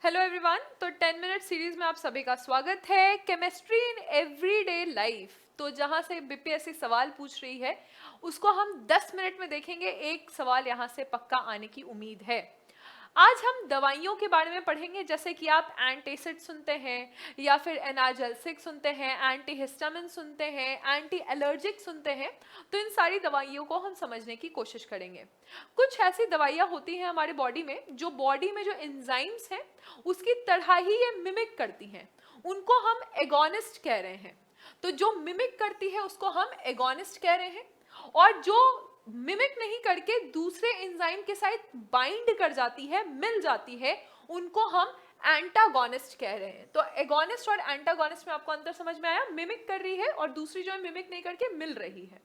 Hello everyone. तो 10 minute series में आप सभी का स्वागत है। केमिस्ट्री इन एवरीडे लाइफ, तो जहां से बीपीएससी सवाल पूछ रही है उसको हम 10 मिनट में देखेंगे। एक सवाल यहां से पक्का आने की उम्मीद है। आज हम दवाइयों के बारे में पढ़ेंगे, जैसे कि आप एंटासिड सुनते हैं या फिर एनाल्जेसिक सुनते हैं, एंटीहिस्टामिन सुनते हैं, एंटी एलर्जिक सुनते हैं। तो इन सारी दवाइयों को हम समझने की कोशिश करेंगे। कुछ ऐसी दवाइयाँ होती हैं हमारे बॉडी में जो बॉडी में जो एंजाइम्स हैं उसकी तरह ही ये मिमिक करती हैं, उनको हम एगोनिस्ट कह रहे हैं। तो जो मिमिक करती है उसको हम एगोनिस्ट कह रहे हैं, और जो मिमिक नहीं करके दूसरे एंजाइम के साथ बाइंड कर जाती है, मिल जाती है, उनको हम एंटागोनिस्ट कह रहे हैं। तो एगोनिस्ट और एंटागोनिस्ट में आपको अंतर समझ में आया? मिमिक कर रही है और दूसरी जो है मिमिक नहीं करके मिल रही है।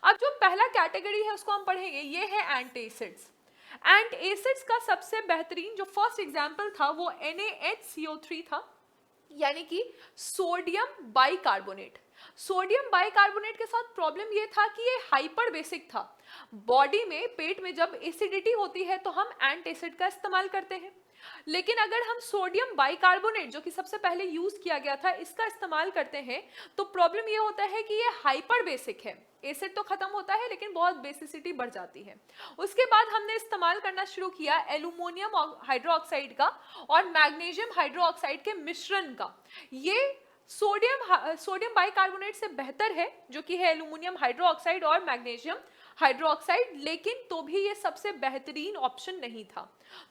अब जो पहला कैटेगरी है उसको हम पढ़ेंगे, ये है एंटासिड्स। एंटासिड्स का सबसे बेहतरीन जो फर्स्ट एग्जांपल था वो NaHCO3 था, यानी कि सोडियम बाइकार्बोनेट। सोडियम बाइकार्बोनेट के साथ प्रॉब्लम ये था कि ये हाइपर बेसिक था। बॉडी में, पेट में जब एसिडिटी होती है तो हम एंटासिड का इस्तेमाल करते हैं, लेकिन अगर हम सोडियम बाइकार्बोनेट जो कि सबसे पहले यूज किया गया था इसका इस्तेमाल करते हैं तो प्रॉब्लम ये होता है कि ये हाइपर बेसिक है। एसिड तो खत्म होता है लेकिन बहुत बेसिसिटी बढ़ जाती है। उसके बाद हमने इस्तेमाल करना शुरू किया एल्यूमिनियम हाइड्रोक्साइड का और मैग्नीशियम हाइड्रोक्साइड के मिश्रण का। ये सोडियम बाइकार्बोनेट से बेहतर है, जो कि है एल्यूमिनियम हाइड्रोक्साइड और मैग्नीशियम हाइड्रोक्साइड, लेकिन तो भी ये सबसे बेहतरीन ऑप्शन नहीं था।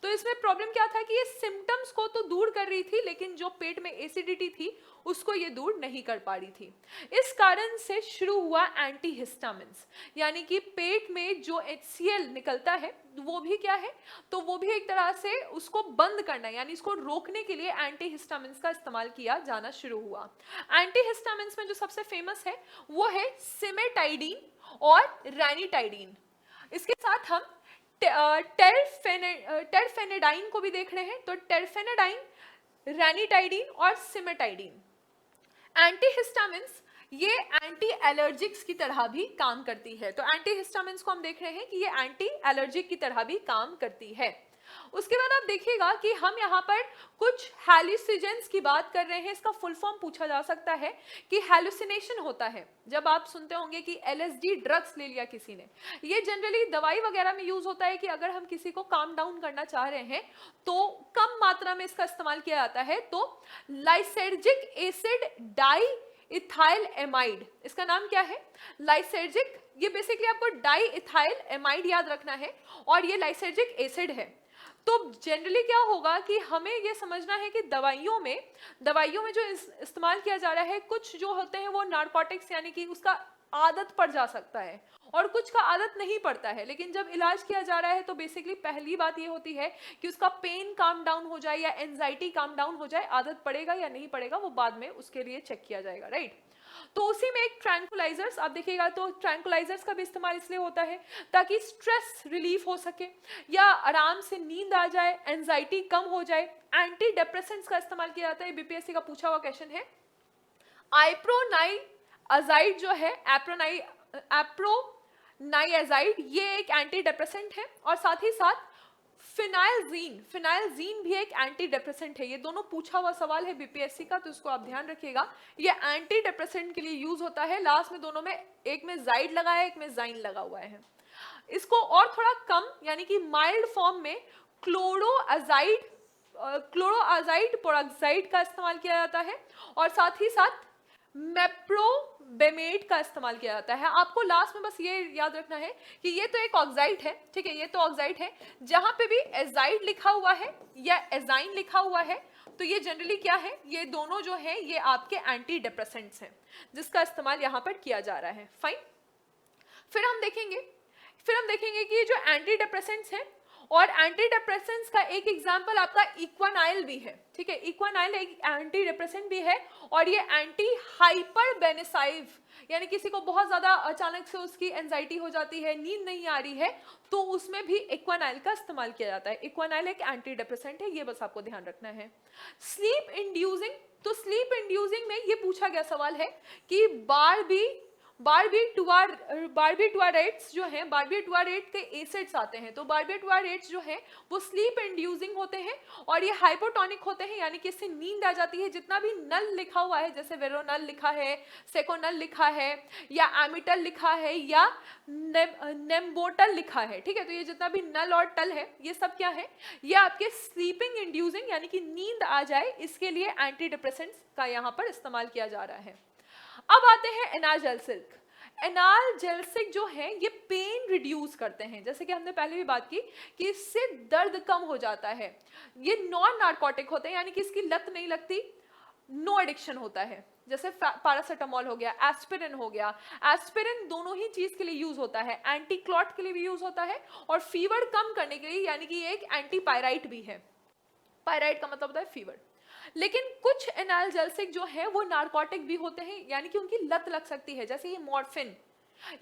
तो इसमें प्रॉब्लम क्या था कि ये सिम्टम्स को तो दूर कर रही थी, लेकिन जो पेट में एसिडिटी थी उसको ये दूर नहीं कर पा रही थी। इस कारण से शुरू हुआ एंटीहिस्टामिन्स, यानी कि पेट में जो HCl निकलता है वो भी क्या है, तो वो भी एक तरह से उसको बंद करना, यानी इसको रोकने के लिए एंटीहिस्टामिन्स का इस्तेमाल किया जाना शुरू हुआ। एंटीहिस्टामिन्स में जो सबसे फेमस है वो है सिमेटाइडीन और रैनिटाइडीन। इसके साथ हम टेरफेनेडाइन को भी देख रहे हैं। तो टेरफेनेडाइन, रैनिटाइडीन और सिमेटाइडीन एंटीहिस्टामिन्स, ये एंटी एलर्जिक्स की तरह भी काम करती है। तो एंटीहिस्टामिन्स को हम देख रहे हैं कि ये एंटी एलर्जिक की तरह भी काम करती है। उसके बाद आप देखिएगा कि हम यहाँ पर कुछ हैलुसिजेंस की बात कर रहे हैं। इसका फुल फॉर्म पूछा जा सकता है कि हैलुसिनेशन होता है जब आप सुनते होंगे कि LSD ड्रग्स ले लिया किसी ने। ये जनरली दवाई वगैरह में यूज होता है कि अगर हम किसी को काम डाउन करना चाह रहे हैं तो कम मात्रा में इसका इस्तेमाल किया जाता है। तो lysergic acid di ethyl amide, इसका नाम क्या है? लाइसर्जिक। ये बेसिकली आपको डाई इथाइल एमाइड याद रखना है और ये लाइसर्जिक एसिड है। तो जनरली क्या होगा कि हमें ये समझना है कि दवाइयों में जो इस्तेमाल किया जा रहा है, कुछ जो होते हैं वो नारकोटिक्स, यानी कि उसका आदत पड़ जा सकता है और कुछ का आदत नहीं पड़ता है। लेकिन जब इलाज किया जा रहा है तो बेसिकली पहली बात ये होती है कि उसका पेन काम डाउन हो जाए या एंजाइटी काम डाउन हो जाए। आदत पड़ेगा या नहीं पड़ेगा वो बाद में उसके लिए चेक किया जाएगा, राइट। तो उसी में एक ट्रैंकुलाइजर्स आप देखिएगा, तो ट्रैंकुलाइजर्स का भी इस्तेमाल इसलिए होता है ताकि स्ट्रेस रिलीफ हो सके या आराम से नींद आ जाए, एंजाइटी कम हो जाए। एंटी डिप्रेसेंट्स का इस्तेमाल किया जाता है। बीपीएससी का पूछा हुआ क्वेश्चन है। आइप्रोनाइआजाइड जो है, एप्रोनाइआजाइड, ये एक एंटी डिप्रेसेंट है और साथ ही साथ फिनाइलजीन भी एक एंटी डिप्रेसेंट है। ये दोनों पूछा हुआ सवाल है बीपीएससी का, तो इसको आप ध्यान रखिएगा। ये एंटी डिप्रेसेंट के लिए यूज होता है। लास्ट में दोनों में, एक में जाइड लगा है, एक में जाइन लगा हुआ है। इसको और थोड़ा कम यानी कि माइल्ड फॉर्म में क्लोरोआजाइड पेरोक्साइड का इस्तेमाल किया जाता है और साथ ही साथ मेप्रोबेमेट का इस्तेमाल किया जाता है। आपको लास्ट में बस ये याद रखना है कि ये तो एक ऑक्साइड है, ठीक है, ये तो ऑक्साइड है। जहां पे भी एजाइड लिखा हुआ है या एजाइन लिखा हुआ है तो ये जनरली क्या है, ये दोनों जो है ये आपके एंटी डिप्रेसेंट्स हैं जिसका इस्तेमाल यहाँ पर किया जा रहा है। फाइन। फिर हम देखेंगे कि जो एंटी डिप्रेसेंट्स हैं, और एंटी डिप्रेसेंट्स का एक एग्जांपल आपका इक्वानाइल भी है, ठीक है। इक्वानाइल एक एंटी डिप्रेसेंट भी है और ये एंटी हाइपरबेनेसाइव, यानी किसी को बहुत ज्यादा अचानक से उसकी एंजाइटी हो जाती है, नींद नहीं आ रही है, तो उसमें भी इक्वानाइल का इस्तेमाल किया जाता है। इक्वानाइल एक एंटी डिप्रेसेंट है, ये बस आपको ध्यान रखना है। स्लीप इंड्यूसिंग, तो स्लीप इंड्यूसिंग में ये पूछा गया सवाल है कि बार भी बारबिटुआरेट्स जो हैं, बारबिटुआरेट के एसिड्स आते हैं, तो बारबिटुआरेट्स जो हैं वो स्लीप इंड्यूसिंग होते हैं और ये हाइपोटोनिक होते हैं, यानी कि इससे नींद आ जाती है। जितना भी नल लिखा हुआ है, जैसे वेरोनल लिखा है, सेकोनल लिखा है, या एमिटल लिखा है, या नेम्बोटल लिखा है, ठीक है, तो ये जितना भी नल और टल है ये सब क्या है, ये आपके स्लीपिंग इंड्यूसिंग यानी कि नींद आ जाए इसके लिए एंटी डिप्रेसेंट्स का यहाँ पर इस्तेमाल किया जा रहा है। अब आते हैं एनाल्जेसिक। एनाल्जेसिक जो है ये पेन रिड्यूस करते हैं, जैसे कि हमने पहले भी बात की कि इससे दर्द कम हो जाता है। ये नॉन नार्कोटिक होते हैं, यानी कि इसकी लत नहीं लगती, नो एडिक्शन होता है। जैसे पैरासीटामोल हो गया, एस्पिरिन हो गया। एस्पिरिन दोनों ही चीज के लिए यूज होता है, एंटी क्लॉट के लिए भी यूज होता है और फीवर कम करने के लिए, यानी कि ये एक एंटी पायराइट भी है। पायराइट का मतलब होता है फीवर। लेकिन कुछ एनाल्जेसिक जो है वो नार्कोटिक भी होते हैं, यानी कि उनकी लत लग सकती है, जैसे ये मॉर्फिन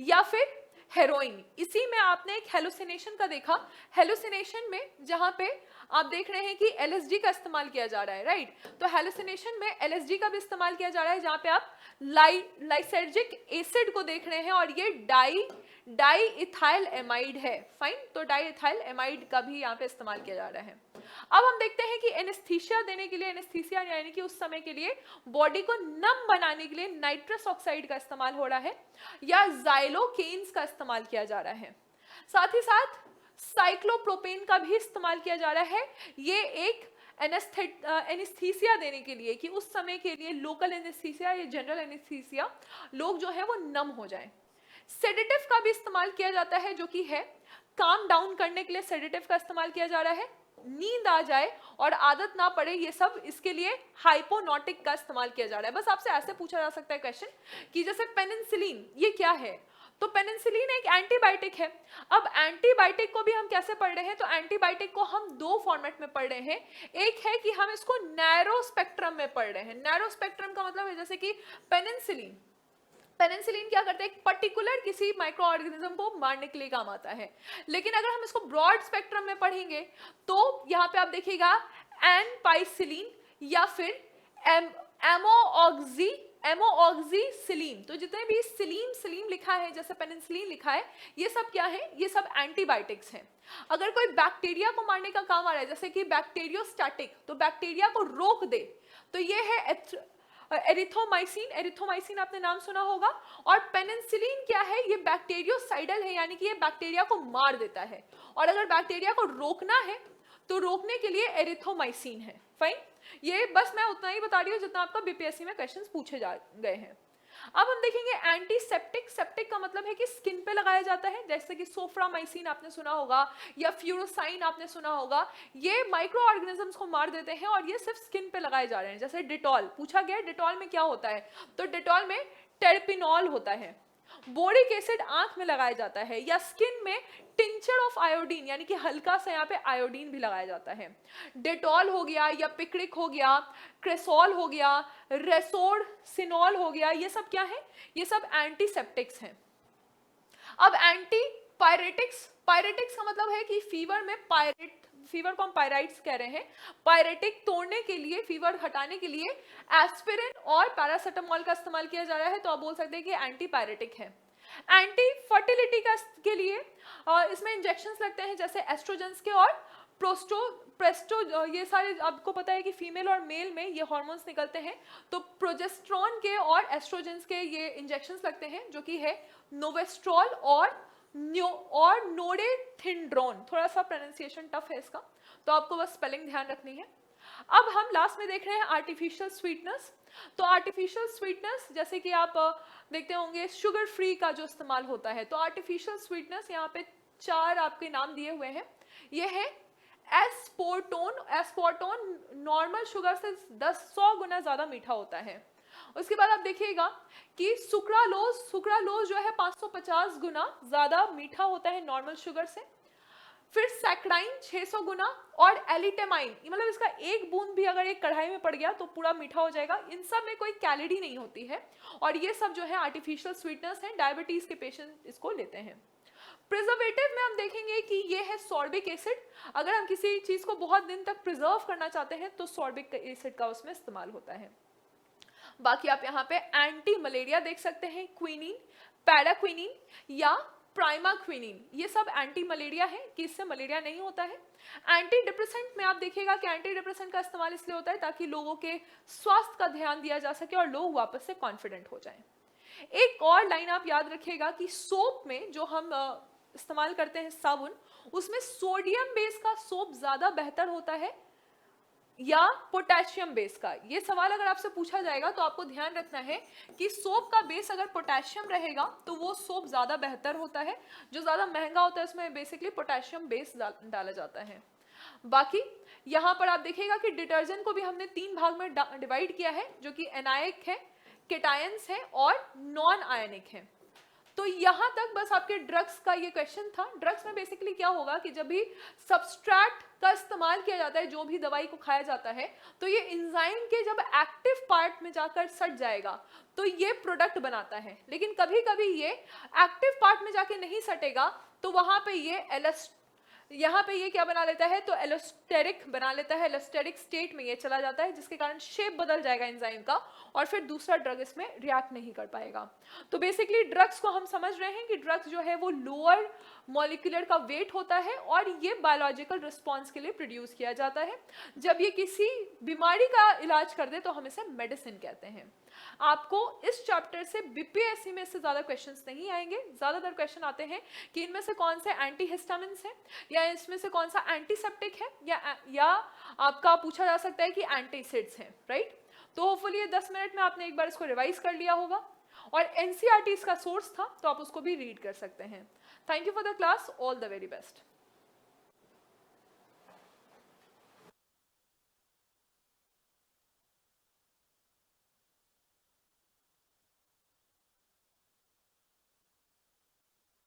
या फिर हेरोइन। इसी में आपने एक हेलुसिनेशन का देखा, हेलुसिनेशन में जहां पे आप देख रहे हैं कि एलएसडी का इस्तेमाल किया जा रहा है, राइट, तो हेलुसिनेशन में एलएसडी का भी इस्तेमाल किया जा रहा है, जहां पे आप लाइसर्जिक एसिड को देख रहे हैं और ये डाई इथाइल एमाइड है, फाइन, तो डाई इथाइल एमाइड का भी यहाँ पे इस्तेमाल किया जा रहा है। अब हम देखते हैं कि एनेस्थीसिया देने के लिए, एनेस्थीसिया यानी कि उस समय के लिए बॉडी को नम बनाने के लिए नाइट्रस ऑक्साइड का इस्तेमाल हो रहा है या जाइलोकेन्स का इस्तेमाल किया जा रहा है। साथ ही साथ साइक्लोप्रोपेन का भी इस्तेमाल किया जा रहा है, ये एक एनेस्थीसिया देने के लिए कि उस समय के लिए लोकल एनेस्थीसिया या जनरल एनेस्थीसिया, लोग जो है वो नम हो जाएं। सेडेटिव का भी इस्तेमाल किया जाता है, जो कि है काम डाउन करने के लिए सेडेटिव का इस्तेमाल किया जा रहा है, नींद आ जाए और आदत ना पड़े ये सब, इसके लिए हाइपोनोटिक का इस्तेमाल किया जा रहा है। बस आपसे ऐसे पूछा जा सकता है क्वेश्चन कि जैसे पेनिसिलिन ये क्या है, तो पेनिसिलिन एक एंटीबायोटिक है। अब एंटीबायोटिक को भी हम कैसे पढ़ रहे हैं, तो एंटीबायोटिक को हम दो फॉर्मेट में पढ़ रहे हैं। एक है कि हम इसको नैरो स्पेक्ट्रम में पढ़ रहे हैं। नैरो स्पेक्ट्रम का मतलब है जैसे कि पेनिसिलिन क्या करता है, एक पर्टिकुलर किसी माइक्रो ऑर्गेनिज्म को मारने के लिए काम आता है। लेकिन अगर हम इसको ब्रॉड स्पेक्ट्रम में पढ़ेंगे तो यहाँ पे आप देखिएगा एनपाइसिलिन या फिर एमोऑक्सीसिलीन, तो जितने भी सिलीम लिखा है, जैसे पेनिसिलिन लिखा है, ये सब क्या है, ये सब एंटीबायोटिक्स हैं। अगर कोई बैक्टीरिया को मारने का काम आ रहा है, जैसे कि बैक्टीरियोस्टैटिक, तो बैक्टीरिया को रोक दे, तो ये है एरिथ्रोमाइसिन आपने नाम सुना होगा। और पेनिसिलिन क्या है, ये बैक्टीरियोसाइडल है, यानी कि ये बैक्टीरिया को मार देता है, और अगर बैक्टीरिया को रोकना है तो रोकने के लिए एरिथ्रोमाइसिन है, फाइन। ये बस मैं उतना ही बता रही हूँ जितना आपका बीपीएससी में क्वेश्चंस पूछे जा गए हैं। अब हम देखेंगे एंटीसेप्टिक। सेप्टिक का मतलब है कि स्किन पे लगाया जाता है, जैसे कि सोफ्रामाइसिन आपने सुना होगा या फ्यूरोसाइन आपने सुना होगा। ये माइक्रो ऑर्गेनिजम्स को मार देते हैं और ये सिर्फ स्किन पे लगाए जा रहे हैं। जैसे डिटॉल पूछा गया, डिटॉल में क्या होता है, तो डिटॉल में टेरपिनॉल होता है। बोरिक एसिड आंख में लगाया जाता है, या स्किन में टिंचर ऑफ आयोडीन, यानी कि हल्का सा यहाँ पे आयोडीन भी लगाया जाता है। डेटॉल हो गया या पिक्रिक हो गया, क्रेसोल हो गया, रेसोड सिनोल हो गया, ये सब क्या है, ये सब एंटीसेप्टिक्स हैं। अब एंटी पायरेटिक्स का मतलब है कि फीवर को हम पायराइट्स कह रहे हैं। पायरेटिक तोड़ने के लिए, फीवर हटाने के लिए एस्पिरिन और पैरासीटामोल का इस्तेमाल किया जा रहा है, तो आप बोल सकते हैं कि एंटी पायरेटिक है। एंटी फर्टिलिटी के लिए इसमें इंजेक्शंस लगते हैं, जैसे एस्ट्रोजेंस के और प्रेस्टो, ये सारे आपको पता है कि फीमेल और मेल में ये हार्मोन्स निकलते हैं, तो प्रोजेस्ट्रॉन के और एस्ट्रोजेंस के ये इंजेक्शंस लगते हैं, जो कि है नोवेस्ट्रॉल और नोरेथिंड्रोन। थोड़ा सा प्रोनाउंसिएशन टफ है इसका, तो आपको बस स्पेलिंग ध्यान रखनी है। अब हम लास्ट में देख रहे हैं आर्टिफिशियल स्वीटनेस। तो आर्टिफिशियल स्वीटनेस जैसे कि आप देखते होंगे शुगर फ्री का जो इस्तेमाल होता है, तो आर्टिफिशियल स्वीटनेस यहाँ पे 4 आपके नाम दिए हुए हैं। ये है एस्पार्टोन नॉर्मल शुगर से 100 गुना ज्यादा मीठा होता है। उसके बाद आप देखिएगा कि सुक्रालोज जो है 550 गुना ज्यादा मीठा होता है नॉर्मल शुगर से। फिर सैकराइन 600 गुना, और एलिटेमाइन, मतलब इसका एक बूंद भी अगर एक कढ़ाई में पड़ गया तो पूरा मीठा हो जाएगा। इन सब में कोई कैलोरी नहीं होती है, और ये सब जो है आर्टिफिशियल स्वीटनेस है। डायबिटीज के पेशेंट इसको लेते हैं। प्रिजर्वेटिव में हम देखेंगे कि ये है सॉर्बिक एसिड। अगर हम किसी चीज को बहुत दिन तक प्रिजर्व करना चाहते हैं तो सॉर्बिक एसिड का उसमें इस्तेमाल होता है। बाकी आप यहाँ पे एंटी मलेरिया देख सकते हैं, क्विनिन, पैराक्विनिन या प्राइमाक्विनिन, ये सब एंटी मलेरिया है कि इससे मलेरिया नहीं होता है। एंटी डिप्रेसेंट में आप देखिएगा कि एंटी डिप्रेसेंट का इस्तेमाल इसलिए होता है ताकि लोगों के स्वास्थ्य का ध्यान दिया जा सके और लोग वापस से कॉन्फिडेंट हो जाएं। एक और लाइन आप याद रखिएगा कि सोप में जो हम इस्तेमाल करते हैं साबुन, उसमें सोडियम बेस का सोप ज्यादा बेहतर होता है या पोटेशियम बेस का। ये सवाल अगर आपसे पूछा जाएगा तो आपको ध्यान रखना है कि सोप का बेस अगर पोटेशियम रहेगा तो वो सोप ज्यादा बेहतर होता है, जो ज्यादा महंगा होता है उसमें बेसिकली पोटेशियम बेस डाला जाता है। बाकी यहाँ पर आप देखिएगा कि डिटर्जेंट को भी हमने 3 भाग में डिवाइड किया है, जो कि एनायनिक है, केटायंस है और नॉन आयनिक है। तो यहां तक बस आपके ड्रग्स का ये क्वेश्चन था। ड्रग्स में बेसिकली क्या होगा कि जब भी सब्सट्रैट का इस्तेमाल किया जाता है, जो भी दवाई को खाया जाता है, तो ये एंजाइम के जब एक्टिव पार्ट में जाकर सट जाएगा तो ये प्रोडक्ट बनाता है। लेकिन कभी कभी ये एक्टिव पार्ट में जाके नहीं सटेगा तो वहां पे ये यहाँ पे ये क्या बना लेता है, तो एलोस्टेरिक बना लेता है, एलोस्टेरिक स्टेट में ये चला जाता है, जिसके कारण शेप बदल जाएगा एंजाइम का और फिर दूसरा ड्रग इसमें रिएक्ट नहीं कर पाएगा। तो बेसिकली ड्रग्स को हम समझ रहे हैं कि ड्रग्स जो है वो लोअर मॉलिक्यूलर का वेट होता है और ये बायोलॉजिकल रिस्पॉन्स के लिए प्रोड्यूस किया जाता है। जब ये किसी बीमारी का इलाज कर दे तो हम इसे मेडिसिन कहते हैं। आपको इस चैप्टर से बीपीएससी में इससे ज्यादा क्वेश्चंस नहीं आएंगे। ज्यादातर क्वेश्चन आते हैं कि इनमें से कौन से एंटीहिस्टामिन्स हैं या इसमें से कौन सा एंटीसेप्टिक है या आपका पूछा जा सकता है कि एंटीसिड्स हैं, राइट। तो होपफुली ये 10 मिनट में आपने एक बार इसको रिवाइज कर लिया होगा और एनसीईआरटी इसका सोर्स था तो आप उसको भी रीड कर सकते हैं। Thank you for the class, all the very best.